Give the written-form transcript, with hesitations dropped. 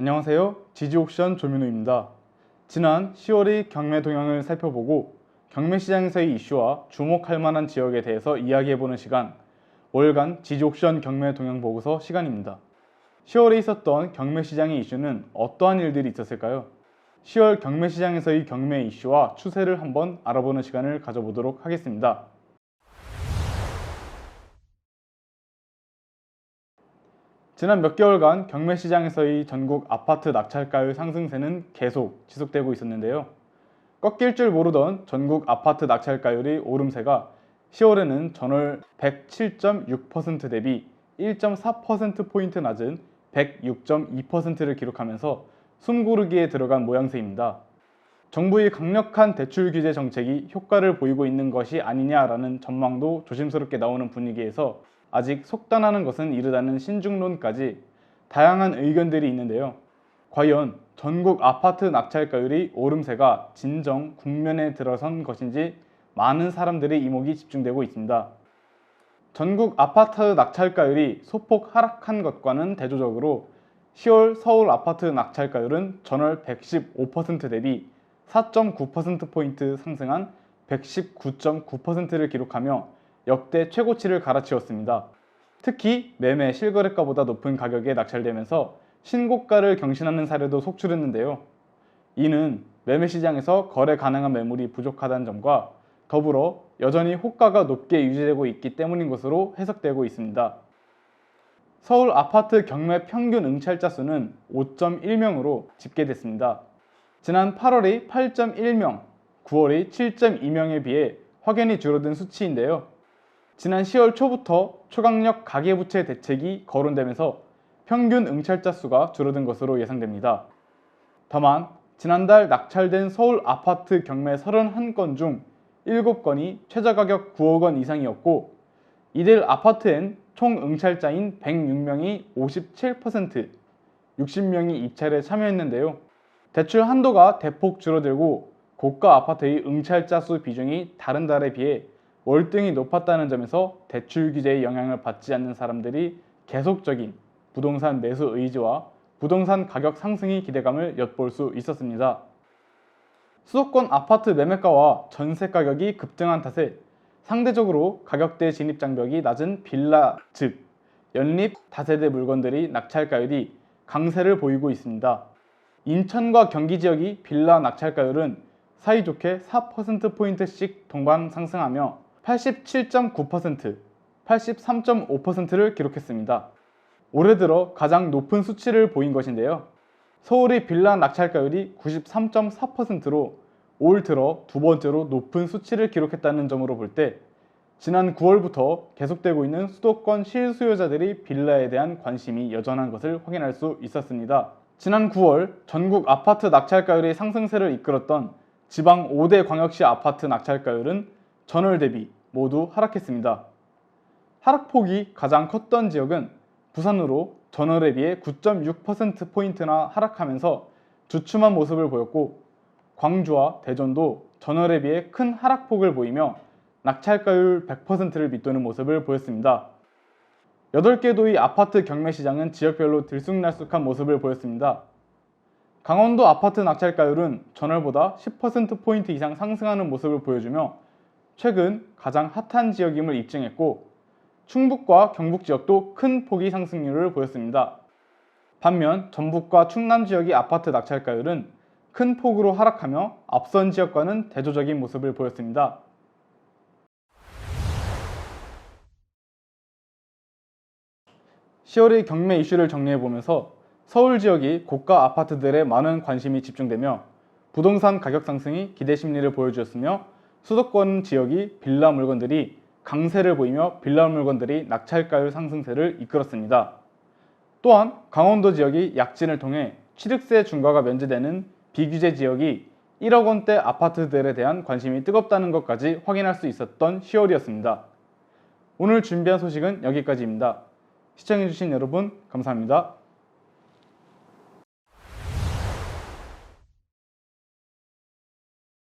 안녕하세요. 지지옥션 조민우입니다. 지난 10월의 경매 동향을 살펴보고 경매 시장에서의 이슈와 주목할 만한 지역에 대해서 이야기해보는 시간, 월간 지지옥션 경매 동향 보고서 시간입니다. 10월에 있었던 경매 시장의 이슈는 어떠한 일들이 있었을까요? 10월 경매 시장에서의 경매 이슈와 추세를 한번 알아보는 시간을 가져보도록 하겠습니다. 지난 몇 개월간 경매 시장에서의 전국 아파트 낙찰가율 상승세는 계속 지속되고 있었는데요. 꺾일 줄 모르던 전국 아파트 낙찰가율의 오름세가 10월에는 전월 107.6% 대비 1.4%포인트 낮은 106.2%를 기록하면서 숨고르기에 들어간 모양새입니다. 정부의 강력한 대출 규제 정책이 효과를 보이고 있는 것이 아니냐라는 전망도 조심스럽게 나오는 분위기에서 아직 속단하는 것은 이르다는 신중론까지 다양한 의견들이 있는데요. 과연 전국 아파트 낙찰가율의 오름세가 진정 국면에 들어선 것인지 많은 사람들의 이목이 집중되고 있습니다. 전국 아파트 낙찰가율이 소폭 하락한 것과는 대조적으로 10월 서울 아파트 낙찰가율은 전월 115% 대비 4.9%포인트 상승한 119.9%를 기록하며 역대 최고치를 갈아치웠습니다. 특히 매매 실거래가보다 높은 가격에 낙찰되면서 신고가를 경신하는 사례도 속출했는데요. 이는 매매 시장에서 거래 가능한 매물이 부족하다는 점과 더불어 여전히 호가가 높게 유지되고 있기 때문인 것으로 해석되고 있습니다. 서울 아파트 경매 평균 응찰자 수는 5.1명으로 집계됐습니다. 지난 8월의 8.1명, 9월의 7.2명에 비해 확연히 줄어든 수치인데요. 지난 10월 초부터 초강력 가계부채 대책이 거론되면서 평균 응찰자 수가 줄어든 것으로 예상됩니다. 다만 지난달 낙찰된 서울 아파트 경매 31건 중 7건이 최저가격 9억 원 이상이었고 이들 아파트엔 총 응찰자인 106명이 57%, 60명이 입찰에 참여했는데요. 대출 한도가 대폭 줄어들고 고가 아파트의 응찰자 수 비중이 다른 달에 비해 월등히 높았다는 점에서 대출 규제의 영향을 받지 않는 사람들이 계속적인 부동산 매수 의지와 부동산 가격 상승의 기대감을 엿볼 수 있었습니다. 수도권 아파트 매매가와 전세 가격이 급등한 탓에 상대적으로 가격대 진입 장벽이 낮은 빌라, 즉 연립 다세대 물건들이 낙찰가율이 강세를 보이고 있습니다. 인천과 경기 지역의 빌라 낙찰가율은 사이좋게 4%포인트씩 동반 상승하며 87.9%, 83.5%를 기록했습니다. 올해 들어 가장 높은 수치를 보인 것인데요. 서울의 빌라 낙찰가율이 93.4%로 올 들어 두 번째로 높은 수치를 기록했다는 점으로 볼 때 지난 9월부터 계속되고 있는 수도권 실수요자들의 빌라에 대한 관심이 여전한 것을 확인할 수 있었습니다. 지난 9월 전국 아파트 낙찰가율의 상승세를 이끌었던 지방 5대 광역시 아파트 낙찰가율은 전월 대비 모두 하락했습니다. 하락폭이 가장 컸던 지역은 부산으로 전월에 비해 9.6%포인트나 하락하면서 주춤한 모습을 보였고 광주와 대전도 전월에 비해 큰 하락폭을 보이며 낙찰가율 100%를 밑도는 모습을 보였습니다. 8개 도의 아파트 경매 시장은 지역별로 들쑥날쑥한 모습을 보였습니다. 강원도 아파트 낙찰가율은 전월보다 10%포인트 이상 상승하는 모습을 보여주며 최근 가장 핫한 지역임을 입증했고 충북과 경북 지역도 큰 폭의 상승률을 보였습니다. 반면 전북과 충남 지역의 아파트 낙찰가율은 큰 폭으로 하락하며 앞선 지역과는 대조적인 모습을 보였습니다. (10월의) 경매 이슈를 정리해보면서 서울 지역이 고가 아파트들에 많은 관심이 집중되며 부동산 가격 상승이 기대 심리를 보여주었으며 수도권 지역이 빌라 물건들이 강세를 보이며 빌라 물건들이 낙찰가율 상승세를 이끌었습니다. 또한 강원도 지역이 약진을 통해 취득세 중과가 면제되는 비규제 지역이 1억 원대 아파트들에 대한 관심이 뜨겁다는 것까지 확인할 수 있었던 10월이었습니다. 오늘 준비한 소식은 여기까지입니다. 시청해주신 여러분 감사합니다.